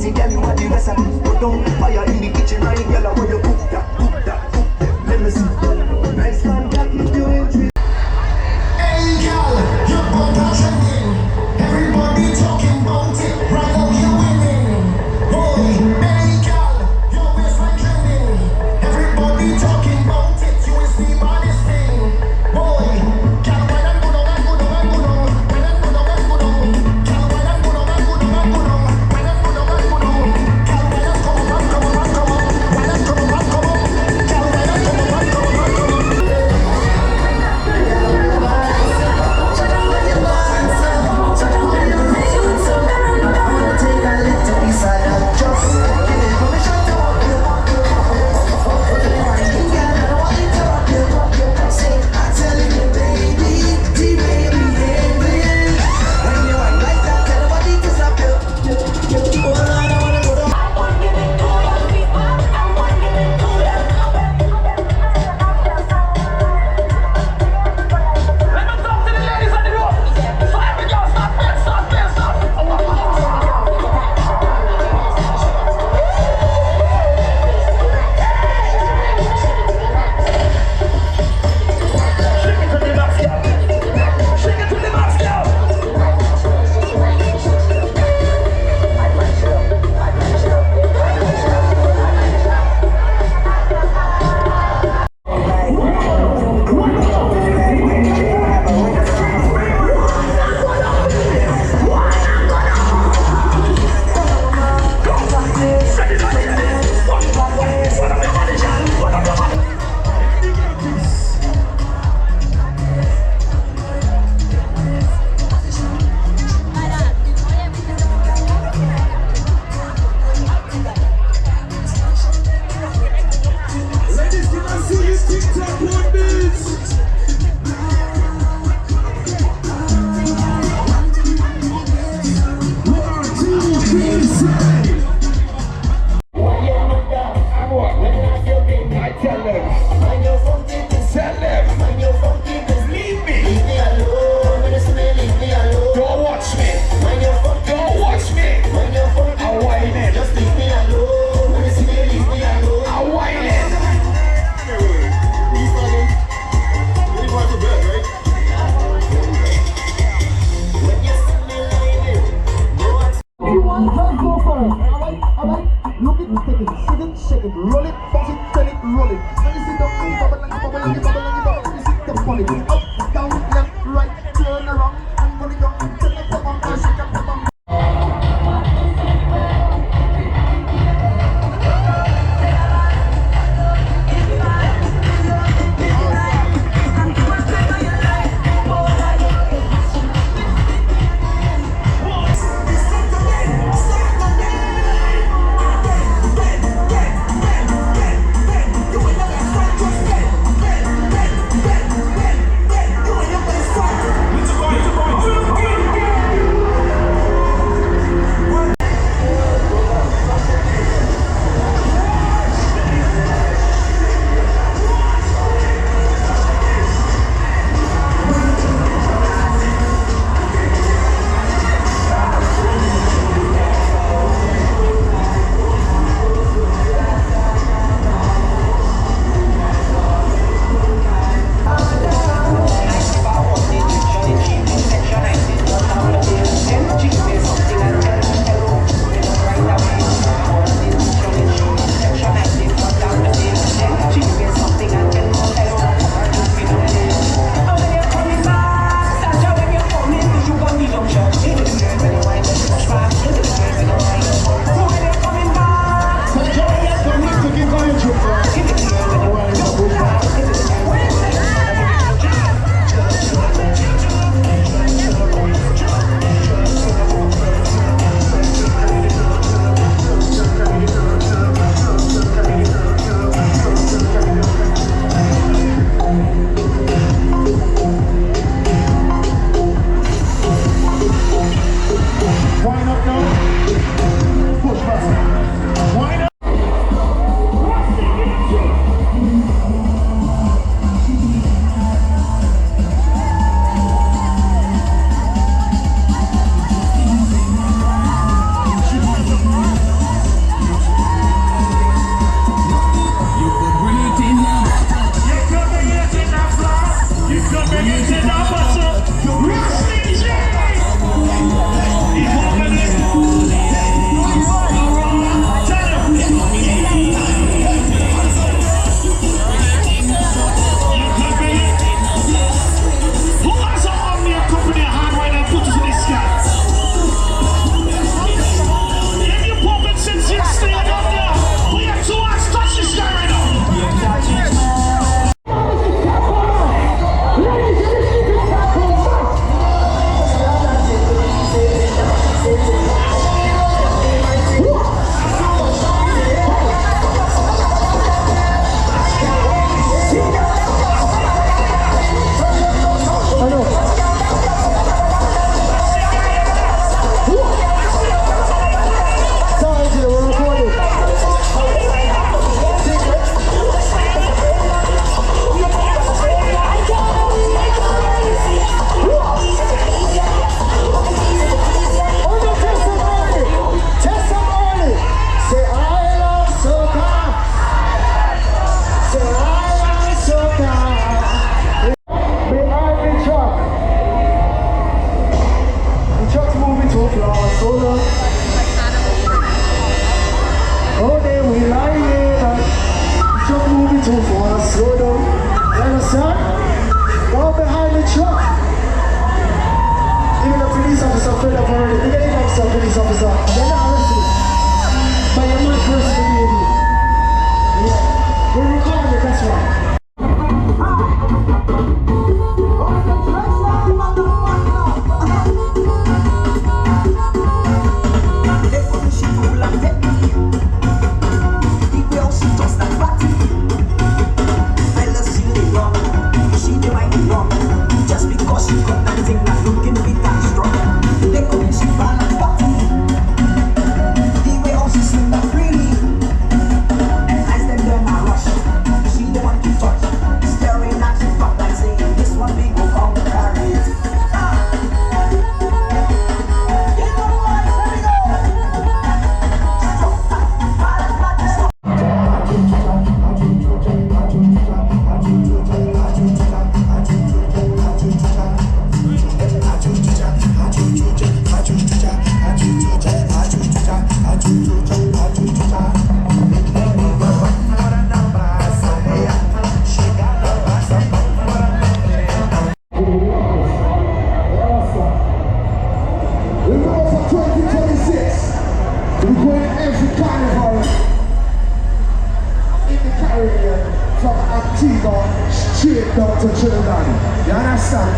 see girl you want the recipe. Put down fire in the kitchen, right? Girl, I want you cook that, cook that, cook that. Let me see. Nice man, that keep you in. Hey girl, you're on the trending. Everybody talking about it. Right now you're winning. Boy, hey girl, your waistline trending. Everybody talking about it. You is the baddest thing. Boy, girl, why not go down, go down, go down. Why not go down, go down. Girl, why not go down, go down, go down. Why not go down, go down. Girl, why not come up, come up, come up. Why not come up, come up. Girl, why not come up, come up, come up. son. Go behind the truck. Even the police officer fed up already. Look at the next police officer. They're not arrested. But you're my person, baby. Yeah. We're recording it, that's right. Straight down to Trinidad. You understand?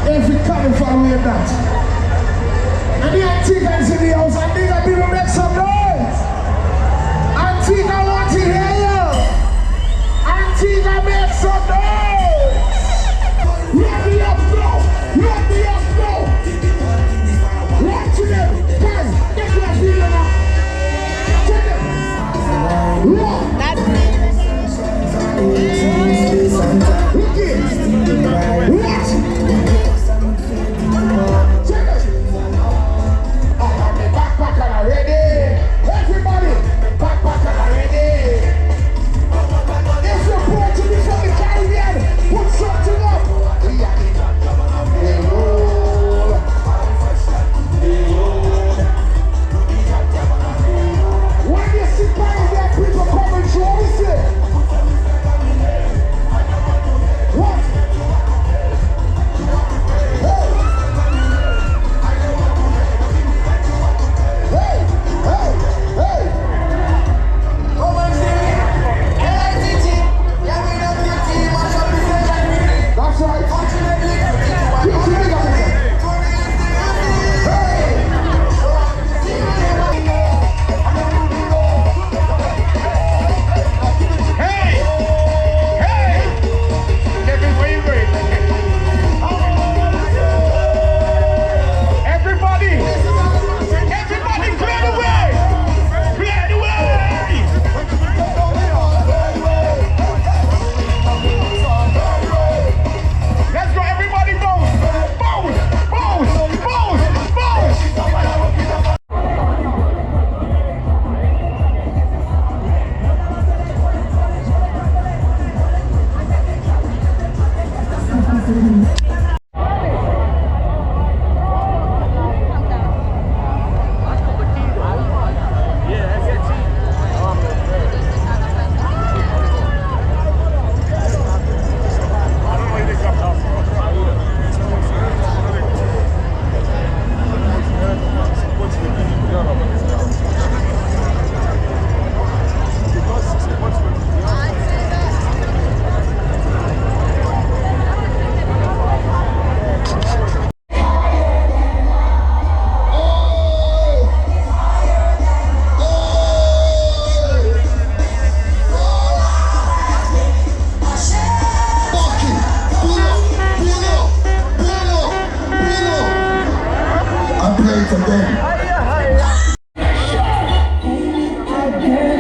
Every carnival we have that. And the Antigans in the house, Antigua people make some noise. Antigua want to hear you. Antigua make some noise. Let me up now. Let me up now. Watch them. Guys, get your feeling up. Check it. That's it.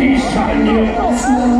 He's trying to